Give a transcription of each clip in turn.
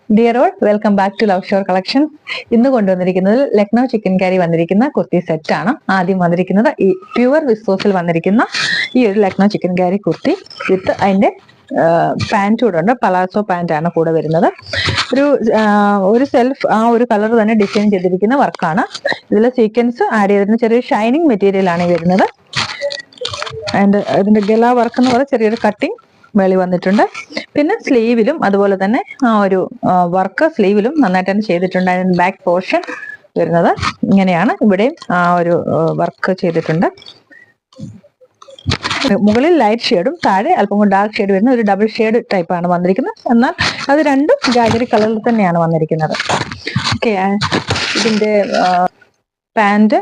Dear all, welcome back to Love Shore Collection. ഇന്ന് കൊണ്ടുവന്നിരിക്കുന്നത് Lucknow chicken കറി വന്നിരിക്കുന്ന കുർത്തി സെറ്റ് ആണ്. ആദ്യം വന്നിരിക്കുന്നത് ഈ പ്യുവർ വിസ്കോസിൽ വന്നിരിക്കുന്ന ഈ ഒരു ലക്നൗ ചിക്കൻ കറി കുർത്തി വിത്ത് അതിന്റെ പാൻറ് കൂടെ ഉണ്ട്. പലാസോ പാൻറ് ആണ് കൂടെ വരുന്നത്. ഒരു സെൽഫ് ആ ഒരു കളർ തന്നെ ഡിസൈൻ ചെയ്തിരിക്കുന്ന വർക്കാണ്. ഇതിൽ സീക്വൻസ് ആഡ് ചെയ്തിരുന്ന ചെറിയൊരു ഷൈനിങ് മെറ്റീരിയൽ ആണ് വരുന്നത്. ആൻഡ് ഇതിന്റെ ഗല വർക്ക് എന്ന് പറയുന്നത് ചെറിയൊരു കട്ടിങ് വെളി വന്നിട്ടുണ്ട്. പിന്നെ സ്ലീവിലും അതുപോലെ തന്നെ ആ ഒരു വർക്ക് സ്ലീവിലും നന്നായിട്ട് തന്നെ ചെയ്തിട്ടുണ്ട്. അതിന് ബാക്ക് പോർഷൻ വരുന്നത് ഇങ്ങനെയാണ്. ഇവിടെയും ആ ഒരു വർക്ക് ചെയ്തിട്ടുണ്ട്. മുകളിൽ ലൈറ്റ് ഷെയ്ഡും താഴെ അല്പം ഡാർക്ക് ഷെയ്ഡ് വരുന്ന ഒരു ഡബിൾ ഷെയ്ഡ് ടൈപ്പാണ് വന്നിരിക്കുന്നത്. എന്നാൽ അത് രണ്ടും ഗാഗരി കളറിൽ തന്നെയാണ് വന്നിരിക്കുന്നത്. ഓക്കെ, ഇതിന്റെ പാൻറ്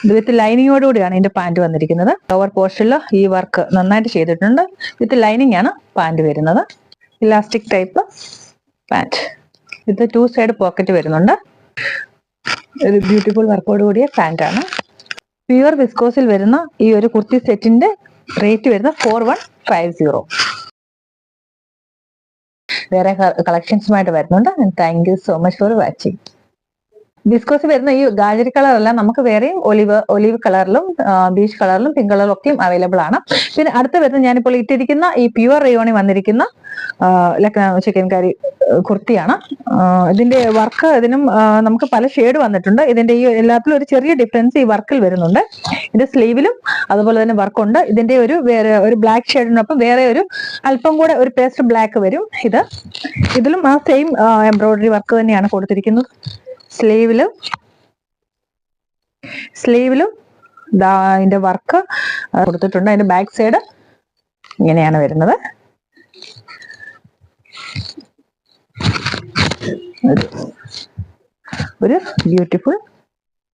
വിത്ത് ലൈനിങ്ങോട് കൂടിയാണ് ഇതിന്റെ പാൻറ് വന്നിരിക്കുന്നത്. ലോവർ പോർഷനിൽ ഈ വർക്ക് നന്നായിട്ട് ചെയ്തിട്ടുണ്ട്. വിത്ത് ലൈനിങ് ആണ് പാൻറ് വരുന്നത്. ഇലാസ്റ്റിക് ടൈപ്പ് പാൻറ് വിത്ത് 2 സൈഡ് പോക്കറ്റ് വരുന്നുണ്ട്. ഒരു ബ്യൂട്ടിഫുൾ വർക്കോട് കൂടിയ പാൻറ് ആണ്. പ്യുവർ വിസ്കോസിൽ വരുന്ന ഈ ഒരു കുർത്തി സെറ്റിന്റെ റേറ്റ് വരുന്നത് 4150. വേറെ കളക്ഷൻസുമായിട്ട് വരുന്നുണ്ട്. Thank you so much for watching. Viscose വരുന്ന ഈ ഗാജരി കളർ അല്ല, നമുക്ക് വേറെയും ഒലിവ് കളറിലും ബീച്ച് കളറിലും പിങ്ക് കളറിലും ഒക്കെയും അവൈലബിൾ ആണ്. പിന്നെ അടുത്ത വരുന്ന ഞാനിപ്പോൾ ഇട്ടിരിക്കുന്ന ഈ പ്യുവർ റയോണിൽ വന്നിരിക്കുന്ന ലക്നൗ ചിക്കൻ കറി കുർത്തിയാണ്. ഇതിന്റെ വർക്ക് ഇതിനും നമുക്ക് പല ഷെയ്ഡ് വന്നിട്ടുണ്ട്. ഇതിന്റെ ഈ എല്ലാത്തിലും ഒരു ചെറിയ ഡിഫറൻസ് ഈ വർക്കിൽ വരുന്നുണ്ട്. ഇതിന്റെ സ്ലീവിലും അതുപോലെ തന്നെ വർക്കുണ്ട്. ഇതിന്റെ വേറെ ഒരു ബ്ലാക്ക് ഷെയ്ഡിനൊപ്പം വേറെ ഒരു അല്പം കൂടെ ഒരു പേസ്റ്റ് ബ്ലാക്ക് വരും. ഇതിലും ആ സെയിം എംബ്രോയിഡറി വർക്ക് തന്നെയാണ് കൊടുത്തിരിക്കുന്നത്. സ്ലീവിലും അതിന്റെ വർക്ക് കൊടുത്തിട്ടുണ്ട്. അതിന്റെ ബാക്ക് സൈഡ് ഇങ്ങനെയാണ് വരുന്നത്. ഒരു ബ്യൂട്ടിഫുൾ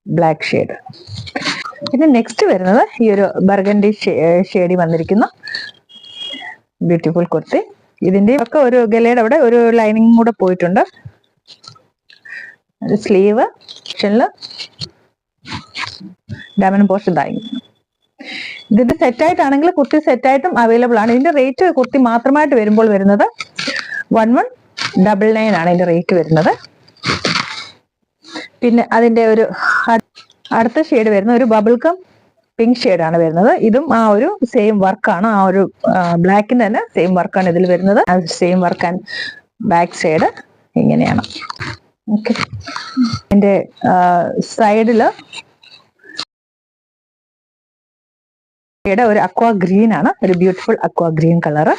ബ്ലാക്ക് ഷെയ്ഡ്. പിന്നെ നെക്സ്റ്റ് വരുന്നത് ഈ ഒരു ബർഗൻഡി ഷെയ്ഡിൽ വന്നിരിക്കുന്ന ബ്യൂട്ടിഫുൾ കുർത്തി. ഇതിന്റെ ഒക്കെ ഒരു ഗലയുടെ അവിടെ ഒരു ലൈനിങ് കൂടെ പോയിട്ടുണ്ട്. സ്ലീവ് ഡയമണ്ട് പോർഷൻ ഇതായി. ഇതിന്റെ സെറ്റായിട്ടാണെങ്കിൽ കുർത്തി സെറ്റായിട്ടും അവൈലബിൾ ആണ്. ഇതിന്റെ റേറ്റ് കുർത്തി മാത്രമായിട്ട് വരുമ്പോൾ വരുന്നത് 1199 ആണ് ഇതിന്റെ റേറ്റ് വരുന്നത്. പിന്നെ അതിന്റെ ഒരു അടുത്ത ഷെയ്ഡ് വരുന്ന ഒരു ബബിൾകം പിങ്ക് ഷെയ്ഡാണ് വരുന്നത്. ഇതും ആ ഒരു സെയിം വർക്കാണ്. ആ ഒരു ബ്ലാക്കിന് തന്നെ സെയിം വർക്കാണ് ഇതിൽ വരുന്നത്. Same work and back side ഇങ്ങനെയാണ്. ഓക്കെ, ഇതിന്റെ സൈഡില് ഒരു അക്വാ ഗ്രീൻ ആണ്. ഒരു ബ്യൂട്ടിഫുൾ അക്വാ ഗ്രീൻ കളറ്.